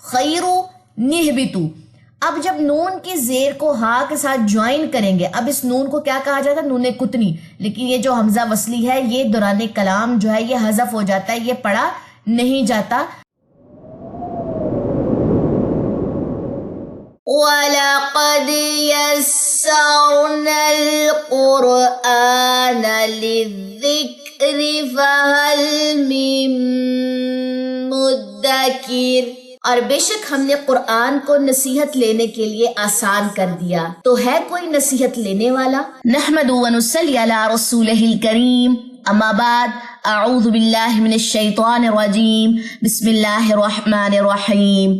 خیرو نہبتو. اب جب نون کی زیر کو ہا کے ساتھ جوائن کریں گے, اب اس نون کو کیا کہا جاتا ہے؟ نون قطنی. لیکن یہ جو حمزہ وصلی ہے یہ دوران کلام جو ہے یہ حذف ہو جاتا ہے, یہ پڑھا نہیں جاتا. وَلَقَدْ يَسَّرْنَا الْقُرْآنَ لِلذِّكْرِ فَهَلْ مِن مُدَّكِرٍ. اور بے شک ہم نے قرآن کو نصیحت لینے کے لیے آسان کر دیا, تو ہے کوئی نصیحت لینے والا؟ نحمد و نصلی علی رسولہ الکریم. اما بعد, اعوذ باللہ من الشیطان الرجیم. بسم اللہ الرحمن الرحیم.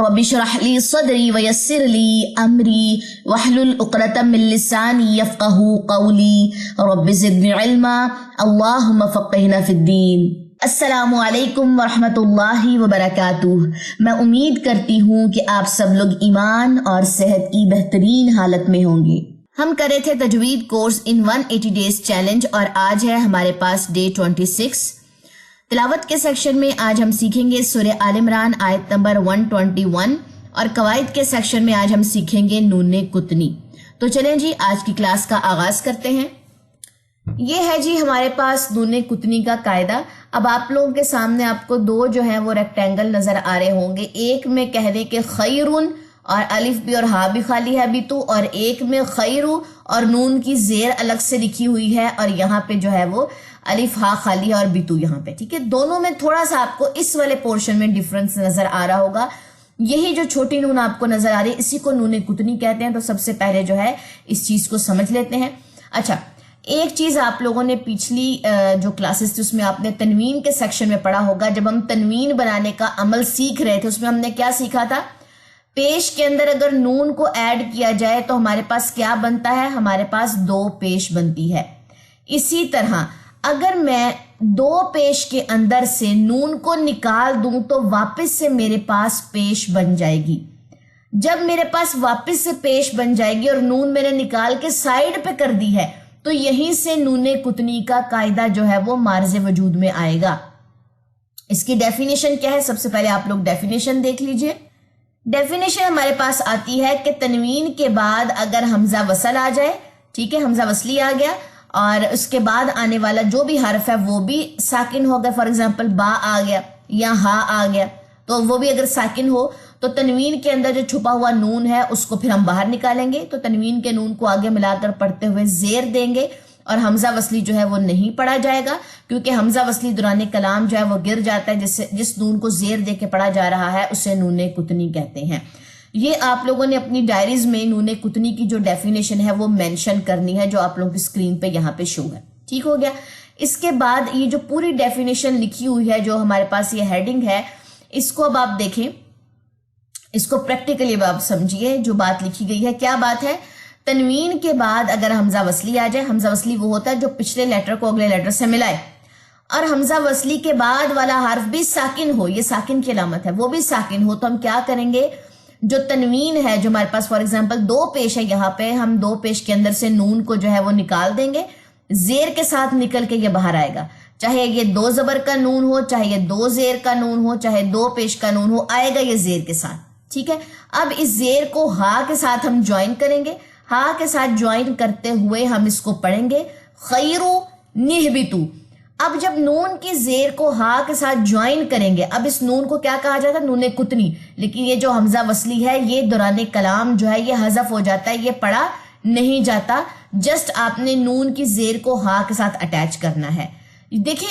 رب اشرح لی صدری ویسر لی امری واحلل عقدۃ من لسانی یفقہوا قولی. رب زدنی علما اللہم فقہنا فی الدین. السلام علیکم ورحمۃ اللہ وبرکاتہ. میں امید کرتی ہوں کہ آپ سب لوگ ایمان اور صحت کی بہترین حالت میں ہوں گے. ہم کر رہے تھے تجوید کورس ان 180 ڈیز چیلنج, اور آج ہے ہمارے پاس ڈے 26. تلاوت کے سیکشن میں آج ہم سیکھیں گے سورہ آل عمران آیت نمبر 121, اور قواعد کے سیکشن میں آج ہم سیکھیں گے نون قطنی. تو چلیں جی آج کی کلاس کا آغاز کرتے ہیں. یہ ہے جی ہمارے پاس نون قطنی کا قاعدہ. اب آپ لوگوں کے سامنے آپ کو دو جو ہیں وہ ریکٹینگل نظر آ رہے ہوں گے. ایک میں کہہ دیں کہ خیرون اور الف بھی اور ہا بھی خالی ہے بیتو, اور ایک میں خیرو اور نون کی زیر الگ سے لکھی ہوئی ہے, اور یہاں پہ جو ہے وہ الف ہا خالی ہے اور بیتو یہاں پہ. ٹھیک ہے, دونوں میں تھوڑا سا آپ کو اس والے پورشن میں ڈفرنس نظر آ رہا ہوگا. یہی جو چھوٹی نون آپ کو نظر آ رہی ہے اسی کو نون قطنی کہتے ہیں. تو سب سے پہلے جو ہے اس چیز کو سمجھ لیتے ہیں. اچھا, ایک چیز آپ لوگوں نے پچھلی جو کلاسز تھی اس میں آپ نے تنوین کے سیکشن میں پڑھا ہوگا. جب ہم تنوین بنانے کا عمل سیکھ رہے تھے اس میں ہم نے کیا سیکھا تھا؟ پیش کے اندر اگر نون کو ایڈ کیا جائے تو ہمارے پاس کیا بنتا ہے؟ ہمارے پاس دو پیش بنتی ہے. اسی طرح اگر میں دو پیش کے اندر سے نون کو نکال دوں تو واپس سے میرے پاس پیش بن جائے گی. جب میرے پاس واپس سے پیش بن جائے گی اور نون میں نے نکال کے سائیڈ پہ کر دی ہے تو یہیں سے نون قطنی کا قاعدہ جو ہے وہ مارز وجود میں آئے گا. اس کی ڈیفینیشن کیا ہے؟ سب سے پہلے آپ لوگ ڈیفینیشن دیکھ لیجئے. ڈیفینیشن ہمارے پاس آتی ہے کہ تنوین کے بعد اگر حمزہ وصل آ جائے, ٹھیک ہے, حمزہ وصلی آ گیا اور اس کے بعد آنے والا جو بھی حرف ہے وہ بھی ساکن ہو گیا, فار ایگزامپل با آ گیا یا ہا آ گیا, تو وہ بھی اگر ساکن ہو تو تنوین کے اندر جو چھپا ہوا نون ہے اس کو پھر ہم باہر نکالیں گے. تو تنوین کے نون کو آگے ملا کر پڑھتے ہوئے زیر دیں گے, اور حمزہ وصلی جو ہے وہ نہیں پڑھا جائے گا کیونکہ حمزہ وصلی دوران کلام جو ہے وہ گر جاتا ہے. جس نون کو زیر دے کے پڑھا جا رہا ہے اسے نون قطنی کہتے ہیں. یہ آپ لوگوں نے اپنی ڈائریز میں نون قطنی کی جو ڈیفینیشن ہے وہ مینشن کرنی ہے, جو آپ لوگوں کی اسکرین پہ یہاں پہ شو ہے. ٹھیک ہو گیا. اس کے بعد یہ جو پوری ڈیفینیشن لکھی ہوئی ہے جو ہمارے پاس یہ ہیڈنگ ہے, اس کو اب آپ دیکھیں, اس کو پریکٹیکلی اب آپ سمجھیے جو بات لکھی گئی ہے. کیا بات ہے؟ تنوین کے بعد اگر حمزہ وصلی آ جائے, حمزہ وصلی وہ ہوتا ہے جو پچھلے لیٹر کو اگلے لیٹر سے ملائے, اور حمزہ وصلی کے بعد والا حرف بھی ساکن ہو, یہ ساکن کی علامت ہے, وہ بھی ساکن ہو, تو ہم کیا کریں گے؟ جو تنوین ہے جو ہمارے پاس فار ایگزامپل دو پیش ہے, یہاں پہ ہم دو پیش کے اندر سے نون کو جو ہے وہ نکال دیں گے, زیر کے ساتھ نکل کے یہ باہر آئے گا. چاہے یہ دو زبر کا نون ہو, چاہے یہ دو زیر کا نون ہو, چاہے دو پیش کا نون ہو, آئے گا یہ زیر کے ساتھ. ٹھیک ہے, اب اس زیر کو ہا کے ساتھ ہم جوائن کریں گے. ہا کے ساتھ جوائن کرتے ہوئے ہم اس کو پڑھیں گے خیرو نہبتو. اب جب نون کی زیر کو ہا کے ساتھ جوائن کریں گے, اب اس نون کو کیا کہا جاتا ہے؟ نون قطنی. لیکن یہ جو حمزہ وصلی ہے یہ دوران کلام جو ہے یہ حذف ہو جاتا ہے, یہ پڑھا نہیں جاتا. جسٹ آپ نے نون کی زیر کو ہا کے ساتھ اٹیچ کرنا ہے. دیکھیں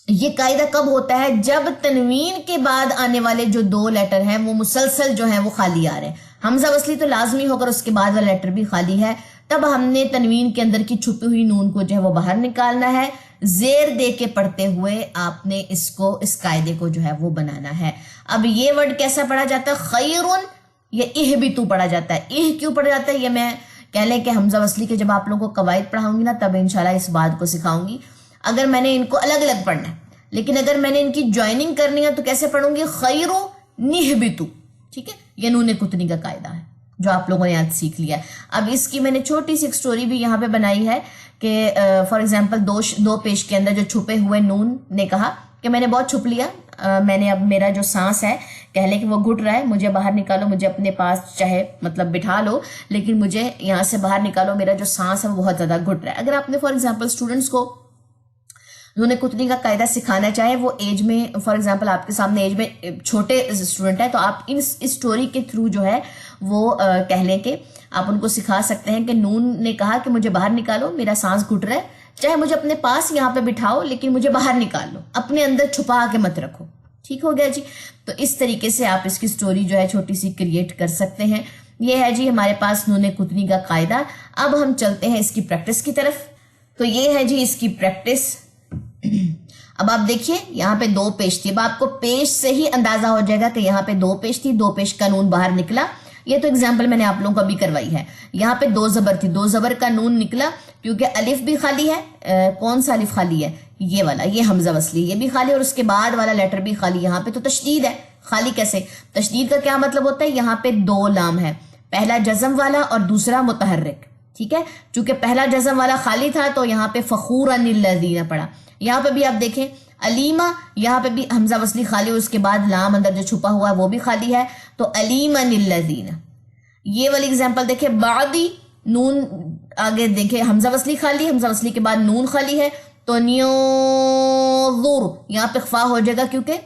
یہ قاعدہ کب ہوتا ہے؟ جب تنوین کے بعد آنے والے جو دو لیٹر ہیں وہ مسلسل جو ہیں وہ خالی آ رہے ہیں. حمزہ وصلی تو لازمی ہوگا, اس کے بعد والا لیٹر بھی خالی ہے, تب ہم نے تنوین کے اندر کی چھپی ہوئی نون کو جو ہے وہ باہر نکالنا ہے. زیر دے کے پڑھتے ہوئے آپ نے اس قاعدے کو جو ہے وہ بنانا ہے. اب یہ ورڈ کیسا پڑھا جاتا ہے؟ خیرون یا اہبتو پڑھا جاتا ہے. کیوں پڑھا جاتا ہے یہ میں کہہ لیں کہ حمزہ وصلی کے جب آپ لوگوں کو قواعد پڑھاؤں گی نا تب انشاءاللہ اس بات کو سکھاؤں گی. اگر میں نے ان کو الگ الگ پڑھنا ہے, لیکن اگر میں نے ان کی جوائننگ کرنی ہے تو کیسے پڑھوں گی؟ خیرو نہبتو. ٹھیک ہے, یہ نون قطنی کا قاعدہ ہے جو آپ لوگوں نے آج سیکھ لیا. اب اس کی میں نے چھوٹی سی ایک سٹوری بھی یہاں پہ بنائی ہے کہ فار ایگزامپل دو پیش کے اندر جو چھپے ہوئے نون نے کہا کہ میں نے بہت چھپ لیا, میں نے اب میرا جو سانس ہے کہہ لیں کہ وہ گھٹ رہا ہے، مجھے باہر نکالو، مجھے اپنے پاس چاہے مطلب بٹھا لو لیکن مجھے یہاں سے باہر نکالو، میرا جو سانس ہے وہ بہت زیادہ گھٹ رہا ہے۔ اگر آپ نے فار ایگزامپل اسٹوڈنٹس کو نون کتنی کا قاعدہ سکھانا چاہے، وہ ایج میں فار ایگزامپل آپ کے سامنے ایج میں چھوٹے اسٹوڈنٹ ہیں، تو آپ اس اسٹوری کے تھرو جو ہے وہ کہہ لیں کہ آپ ان کو سکھا سکتے ہیں کہ نون نے کہا کہ مجھے باہر نکالو، میرا سانس گھٹ رہا ہے، چاہے مجھے اپنے پاس یہاں پہ بٹھاؤ لیکن مجھے باہر نکال لو، اپنے اندر چھپا کے مت رکھو۔ ٹھیک ہو گیا جی؟ تو اس طریقے سے آپ اس کی سٹوری جو ہے چھوٹی سی کریٹ کر سکتے ہیں۔ یہ ہے جی ہمارے پاس نون کتنی کا قاعدہ۔ اب ہم چلتے ہیں اس کی پریکٹس کی طرف۔ تو یہ ہے جی اس کی پریکٹس۔ اب آپ دیکھیے یہاں پہ 2 پیش تھی، اب آپ کو پیش سے ہی اندازہ ہو جائے گا کہ یہاں پہ 2 پیش تھی، 2 پیش کا نون باہر نکلا۔ یہ تو اگزامپل میں نے آپ لوگوں کو ابھی کروائی ہے۔ یہاں پہ 2 زبر تھی، 2 زبر کا نون نکلا کیونکہ الف بھی خالی ہے۔ کون سا الف خالی ہے؟ یہ والا، یہ حمزہ وصلی، یہ بھی خالی اور اس کے بعد والا لیٹر بھی خالی۔ یہاں پہ تو تشدید ہے، خالی کیسے؟ تشدید کا کیا مطلب ہوتا ہے؟ یہاں پہ 2 لام ہے، پہلا جزم والا اور دوسرا متحرک۔ ٹھیک ہے، چونکہ پہلا جزم والا خالی تھا تو یہاں پہ فخورن الذین پڑا۔ یہاں پہ بھی آپ دیکھیں علیمہ، یہاں پہ بھی حمزہ وصلی خالی اور اس کے بعد لام اندر جو چھپا ہوا ہے وہ بھی خالی ہے، تو علیمن الذین۔ یہ والی اگزامپل دیکھیں بعدی، نون آگے دیکھیں حمزہ وصلی خالی، حمزہ وصلی کے بعد نون خالی ہے، تو نیوظر یہاں پہ اخفا ہو جائے گا کیونکہ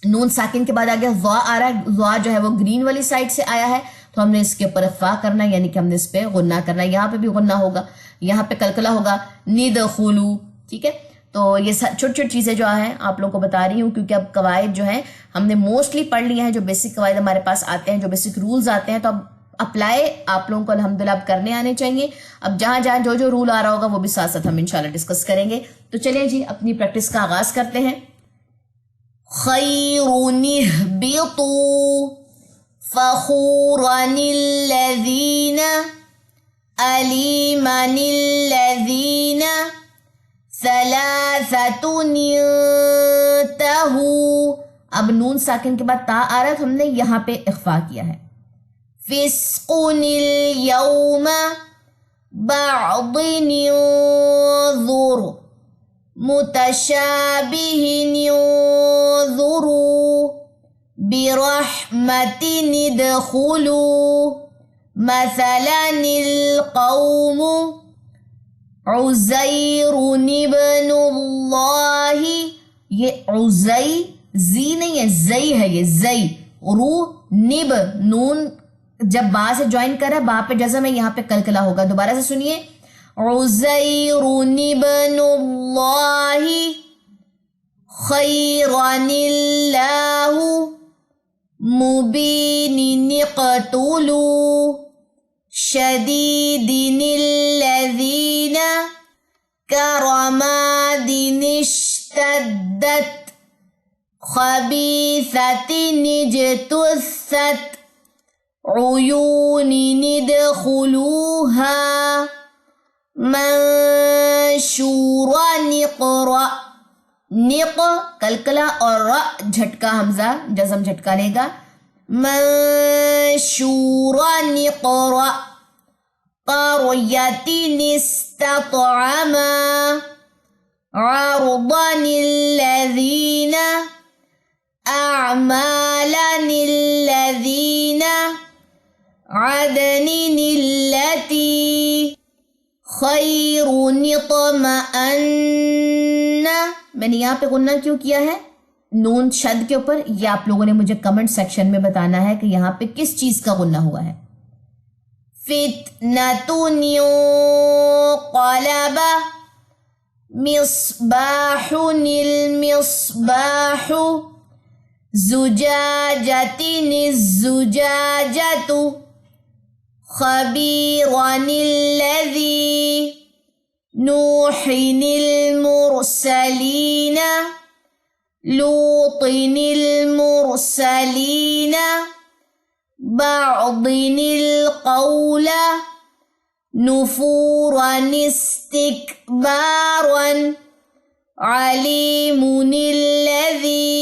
نون ساکن کے بعد آ گیا ضا آ رہا ہے، ضا جو ہے وہ گرین والی سائڈ سے آیا ہے تو ہم نے اس کے اوپر اخفا کرنا ہے، یعنی کہ ہم نے اس پہ غنہ کرنا ہے۔ یہاں پہ بھی غنہ ہوگا، یہاں پہ کلکلہ ہوگا، ندخلو۔ ٹھیک ہے، تو یہ چھوٹی چھوٹی چیزیں جو ہیں آپ لوگوں کو بتا رہی ہوں کیونکہ اب قواعد جو ہیں ہم نے موسٹلی پڑھ لی ہیں، جو بیسک قواعد ہمارے پاس آتے ہیں، جو بیسک رولز آتے ہیں، تو اب اپلائی آپ لوگوں کو الحمدللہ اب کرنے آنے چاہیے۔ اب جہاں جہاں جو رول آ رہا ہوگا وہ بھی ساتھ ساتھ ہم انشاءاللہ ڈسکس کریں گے۔ تو چلیں جی اپنی پریکٹس کا آغاز کرتے ہیں۔ خیرٌ اہبطوا فخورن الذین علیمن الذین ثلاثۃ انتہوا۔ اب نون ساکن کے بعد تا آ رہا ہے تو ہم نے یہاں پہ اخفا کیا ہے۔ فسق اليوم بعض انظر متشابہ انظروا برحمة ادخلوا مثلا القوم عزیر ابن اللہ۔ یہ عزی زی نہیں ہے، زئی ہے، یہ زئی۔ رو نب، نون جب با سے جوائن کر رہا ہے، با پہ جزم ہے، یہاں پہ کلکلہ ہوگا۔ دوبارہ سے سنیے، عزیر ابن اللہ خیرن اللہ مبین اقتلوا شدید الذین کرماد اشتدت خبیثۃ اجتثت عیون ادخلوها منشورا نقرأ۔ نق کلکلہ اور را جھٹکا حمزہ جزم جھٹکا لے گا۔ منشورا نقرأ قریۃ استطعما عرضا الذین اعمالا الذین عدن التی خیر اطمأن۔ میں نے یہاں پہ غنہ کیوں کیا ہے نون شد کے اوپر؟ یہ آپ لوگوں نے مجھے کمنٹ سیکشن میں بتانا ہے کہ یہاں پہ کس چیز کا غنہ ہوا ہے۔ فتنۃ انقلب مصباح المصباح زجاجۃ الزجاجۃ خبیرا الذی نوح المرسلین لوط المرسلین بعض القول نفورا استکبارا علیم الذی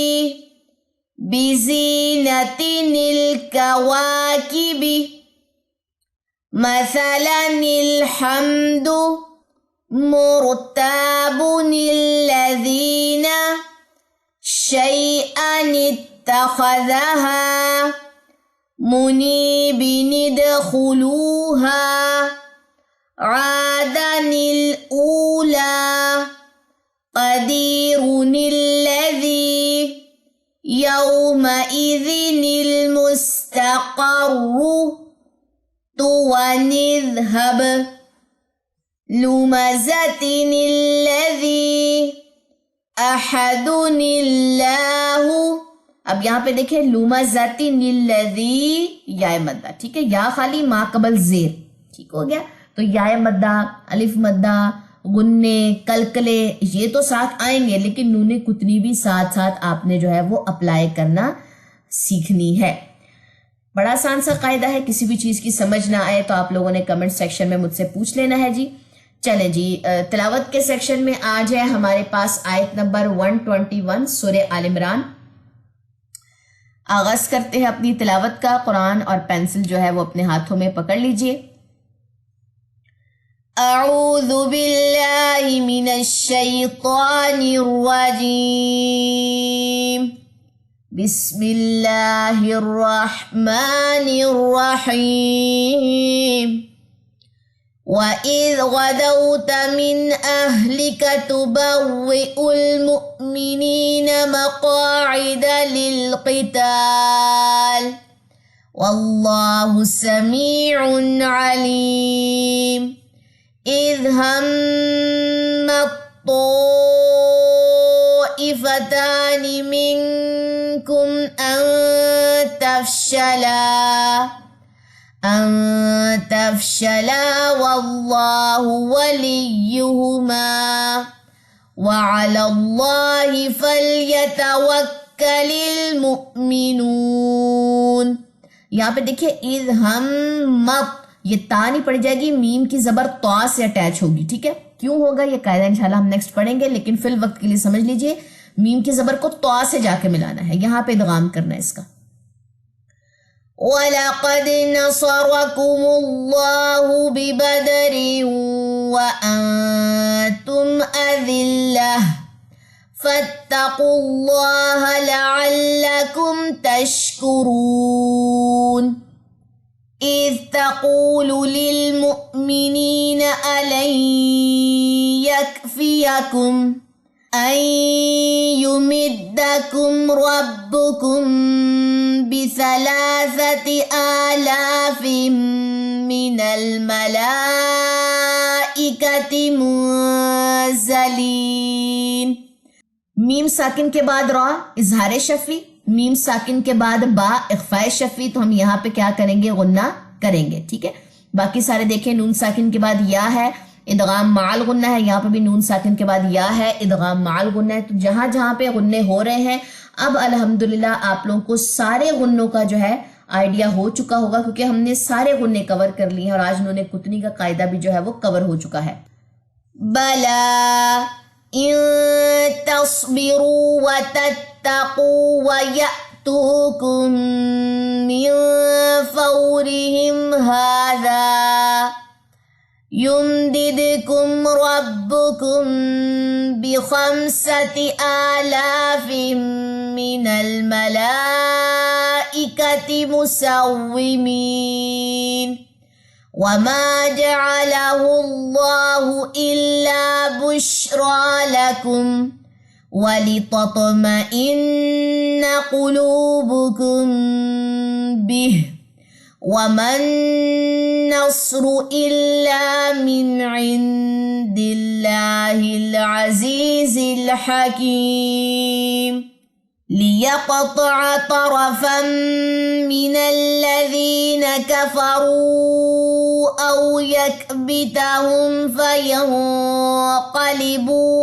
بزینۃ الکواکب مثلا الحمد مرتاب الذین شیئا اتخذوا اتخذها منيبين ادخلوها عادن الأولى قدير الذي يومئذ المستقر ونذهب لمزة الذي أحد اللہ. اب یہاں پہ دیکھیں لمزة الذی یا مدہ، ٹھیک ہے، یا خالی ما قبل زیر، ٹھیک ہو گیا. تو یا مدہ، الف مدہ، غنے، کلکلے یہ تو ساتھ آئیں گے، لیکن نون کتنی بھی ساتھ ساتھ آپ نے جو ہے وہ اپلائی کرنا سیکھنی ہے. بڑا آسان سا قاعدہ ہے، کسی بھی چیز کی سمجھ نہ آئے تو آپ لوگوں نے کمنٹ سیکشن میں مجھ سے پوچھ لینا ہے جی. چلیں جی، تلاوت کے سیکشن میں آج ہے ہمارے پاس آیت نمبر 121 سورہ آل عمران. آغاز کرتے ہیں اپنی تلاوت کا. قرآن اور پینسل جو ہے وہ اپنے ہاتھوں میں پکڑ لیجئے. اعوذ باللہ من الشیطان الرجیم. بسم اللہ الرحمن الرحیم. وَإِذْ غَدَوْتَ مِنْ أَهْلِكَ تُبَوِّئُ الْمُؤْمِنِينَ مَقَاعِدَ لِلْقِتَالِ وَاللَّهُ سَمِيعٌ عَلِيمٌ. إِذْ هَمَّ الطَّائِفَتَانِ مِنْكُمْ أَن تفشلا واللہ ولیہما وعلی اللہ فلیتوکل المؤمنون. یہاں پہ دیکھیں اذ ہمت، یہ تا نہیں پڑ جائے گی، میم کی زبر طا سے اٹیچ ہوگی. ٹھیک ہے، کیوں ہوگا یہ قاعدہ انشاءاللہ ہم نیکسٹ پڑھیں گے، لیکن فی الوقت کے لیے سمجھ لیجئے میم کی زبر کو طا سے جا کے ملانا ہے، یہاں پہ ادغام کرنا ہے اس کا. وَلَقَدْ نَصَرَكُمُ اللَّهُ بِبَدْرٍ وَأَنْتُمْ أَذِلَّةٌ فَاتَّقُوا اللَّهَ لَعَلَّكُمْ تَشْكُرُونَ. إِذْ تَقُولُ لِلْمُؤْمِنِينَ أَلَنْ يَكْفِيَكُمْ أَن يُمِدَّكُمْ رَبُّكُمْ ب3,000 من الملائكة منزلين. میم ساکن کے بعد را اظہار شفی، میم ساکن کے بعد با اخفاء شفی، تو ہم یہاں پہ کیا کریں گے، غنہ کریں گے. ٹھیک ہے، باقی سارے دیکھیں نون ساکن کے بعد یا ہے، ادغام مع الغنہ ہے، یہاں پہ بھی نون ساکن کے بعد یا ہے، ادغام مع الغنہ ہے. تو جہاں جہاں پہ غنے ہو رہے ہیں اب الحمدللہ آپ لوگوں کو سارے غنوں کا جو ہے آئیڈیا ہو چکا ہوگا، کیونکہ ہم نے سارے غنے کور کر لیے ہیں اور آج انہوں نے کتنی کا قاعدہ بھی جو ہے وہ کور ہو چکا ہے. بلا ان تصبروا وتتقوا ويأتوكم من فورهم هذا يمددكم ربكم ب5,000 من الملائكة مسومين. وما جعله الله إلا بشرى لكم ولتطمئن قلوبكم به وما النصر إلا من عند الله العزيز الحكيم. ليقطع طرفا من الذين كفروا أو يكبتهم فينقلبوا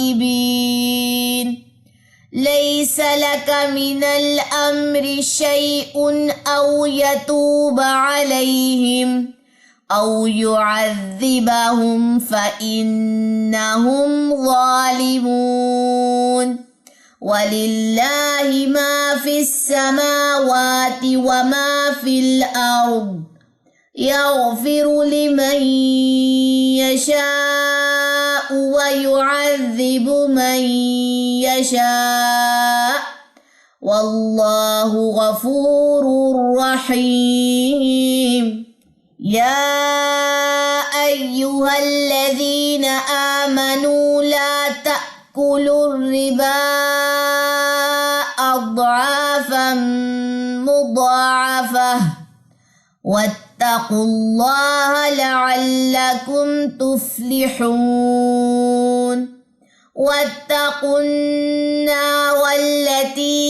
خائبين. ليس لك من الأمر شيء أو يتوب عليهم أو يعذبهم فإنهم ظالمون. وَلِلَّهِ مَا فِي السَّمَاوَاتِ وَمَا فِي الْأَرْضِ يَغْفِرُ لِمَن يَشَاءُ وَيُعَذِّبُ مَن يَشَاءُ واللہ غفور رحیم. یا ایہا الذین آمنوا لا تأکلوا الربا اضعافا مضاعفہ واتقوا اللہ لعلکم تفلحون. واتقوا النار التي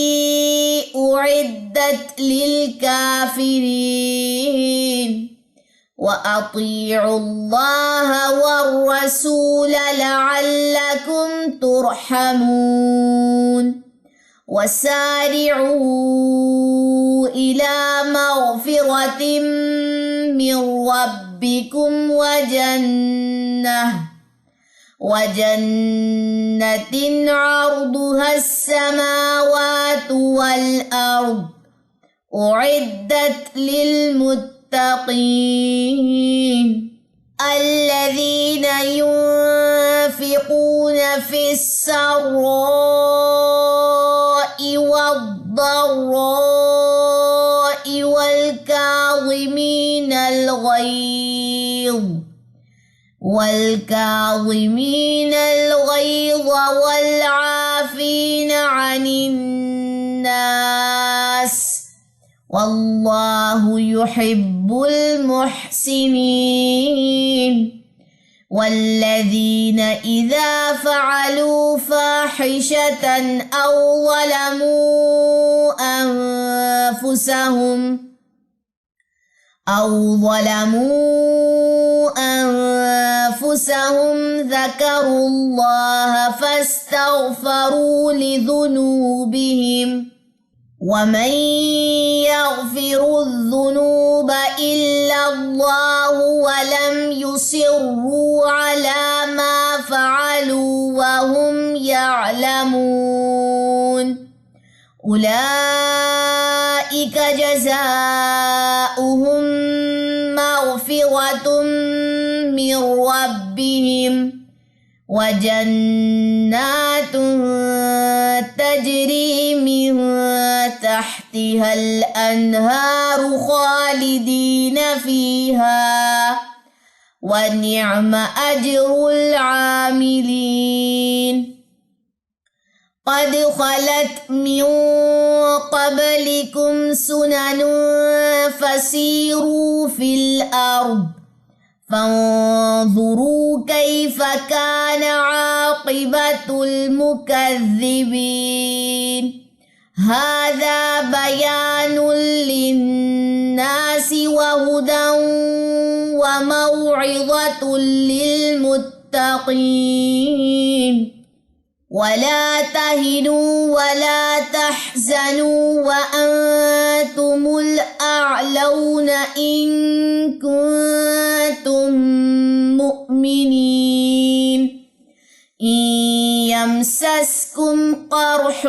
أعدت للكافرين وأطيعوا الله والرسول لعلكم ترحمون. وسارعوا إلى مغفرة من ربكم وجنة عرضها السماوات والأرض أعدت للمتقين الذين ينفقون في السراء والضراء والكاظمين الغيظ والعافين عن الناس والله يحب المحسنين. والذين إذا فعلوا فاحشة أو ظلموا أنفسهم ذكروا الله فاستغفروا لذنوبهم ومن يغفر الذنوب إلا الله ولم يصروا على ما فعلوا وهم يعلمون. أولئك جزاؤهم مغفرة من ربهم وجنات تجري من تحتها الأنهار خالدين فيها ونعم أجر العاملين. قد خلت من قبلكم سنن فسيروا في الأرض فانظروا كيف كان عاقبة المكذبين. هذا بيان للناس وهدى وموعظة للمتقين. ولا تهنوا ولا تحزنوا وأنتم الأعلون إن كنتم مؤمنين. إن يمسسكم قرح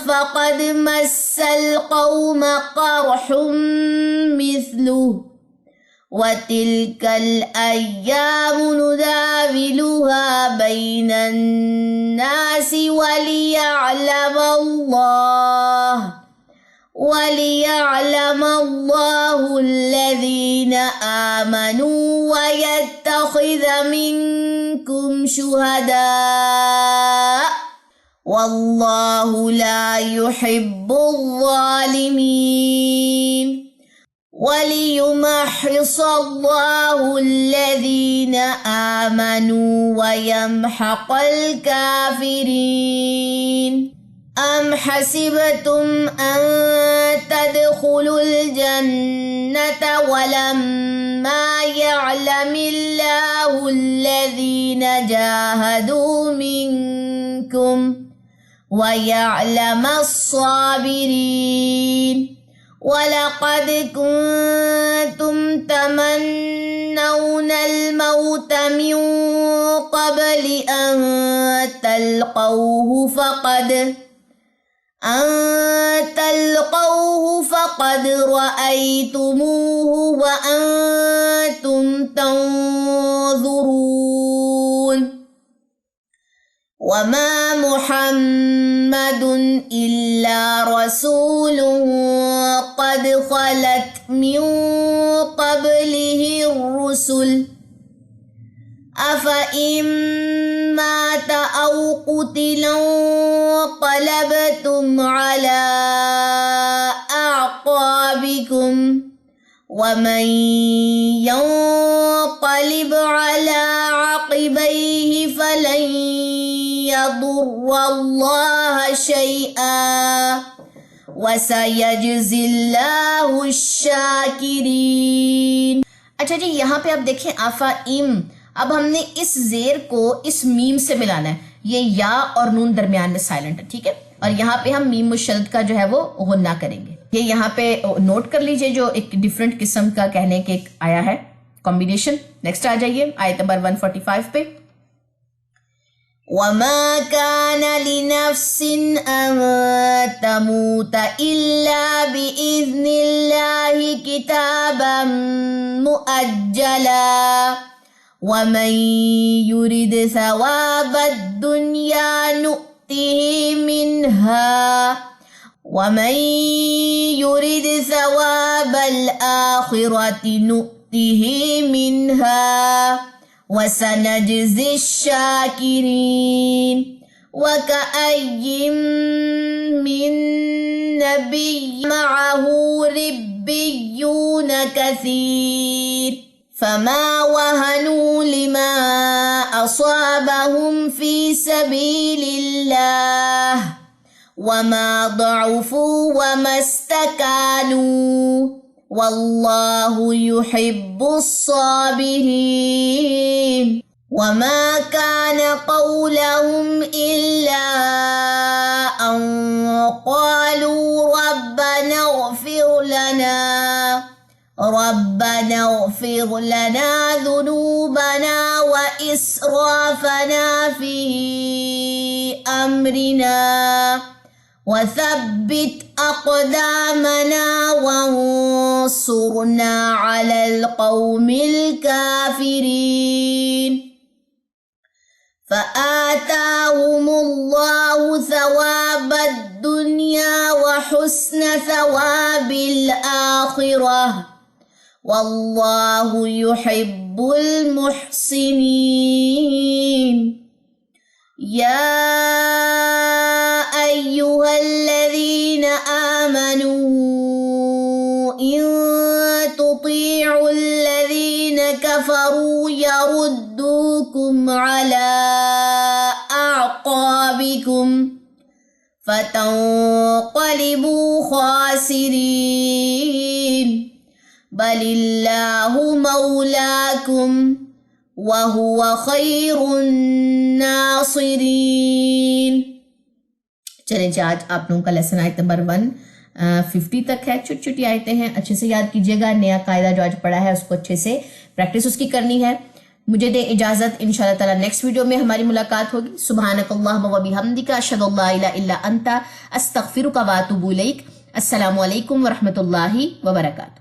فقد مس القوم قرح مثله وتلك الأيام نداولها بين الناس وليعلم الله الذين آمنوا ويتخذ منكم شهداء والله لا يحب الظالمين. وليمحص الله الذين آمنوا ويمحق الكافرين. أم حسبتم أن تدخلوا الجنة ولما يعلم الله الذين جاهدوا منكم ويعلم الصابرين. ولقد كنتم تمنون الموت من قبل أن تلقوه فقد رأيتموه وأنتم تنظرون. وما محمد إلا رسول قد خلت من قبله الرسل أفإن مات أو قتل انقلبتم على أعقابكم ومن ينقلب على عقبيه فلن يضر الله شيئا وسيجزي الله الشاكرين. اچھا جی، یہاں پہ آپ دیکھیں آفائم، اب ہم نے اس زیر کو اس میم سے ملانا ہے. یہ یا اور نون درمیان میں سائلنٹ ہے، ٹھیک ہے، اور یہاں پہ ہم میم مشدد کا جو ہے وہ غنہ کریں گے. یہ یہاں پہ نوٹ کر لیجئے جو ایک ڈیفرنٹ قسم کا کہنے کے ایک آیا ہے کمبینیشن. نیکسٹ آ جائیے آیت نمبر 145 پہ. وَمَا كَانَ لِنَفْسٍ أَن تَمُوتَ إِلَّا بِإِذْنِ اللَّهِ كِتَابًا مُؤَجَّلًا وَمَن يُرِدْ ثَوَابَ الدُّنْيَا نُؤْتِهِ مِنْهَا وَمَن يُرِدْ ثَوَابَ الْآخِرَةِ نُؤْتِهِ مِنْهَا وَسَنَجْزِي الشَّاكِرِينَ. وَكَأَيٍّ مِّن نَّبِيٍّ مَّعَهُ رِبِّيُّونَ كَثِيرٌ فَمَا وَهَنُوا لِمَا أَصَابَهُمْ فِي سَبِيلِ اللَّهِ وَمَا ضَعُفُوا وَمَا اسْتَكَانُوا وَاللَّهُ يُحِبُّ الصَّابِرِينَ. وَمَا كَانَ قَوْلَهُمْ إِلَّا أَن قَالُوا رَبَّنَا اغْفِرْ لَنَا ذُنُوبَنَا وَإِسْرَافَنَا فِي أَمْرِنَا وَثَبِّتْ أَقْدَامَنَا وَانصُرْنَا عَلَى الْقَوْمِ الْكَافِرِينَ. فَآتَاهُمُ اللَّهُ ثَوَابَ الدُّنْيَا وَحُسْنَ ثَوَابِ الْآخِرَةِ وَاللَّهُ يُحِبُّ الْمُحْسِنِينَ. يَا أَيُّهَا الَّذِينَ آمَنُوا إِن تُطِيعُوا الَّذِينَ كَفَرُوا يَرُدُّوكُمْ عَلَى أَعْقَابِكُمْ فَتَنقَلِبُوا خَاسِرِينَ. بَلِ اللَّهُ مَوْلَاكُمْ وَهُوَ خَيْرُ النَّاصِرِينَ. چلیں جی، آج آپ لوگوں کا لیسن آیت نمبر 150 تک ہے. چھوٹی چھوٹی آیتیں ہیں، اچھے سے یاد کیجیے گا. نیا قاعدہ جو آج پڑھا ہے اس کو اچھے سے پریکٹس اس کی کرنی ہے. مجھے دے اجازت، انشاءاللہ تعالی نیکسٹ ویڈیو میں ہماری ملاقات ہوگی. سبحانک اللہم و بحمدک، اشہد ان لا الہ الا انت، استغفرک و اتوب الیک. السلام علیکم ورحمۃ اللہ وبرکاتہ.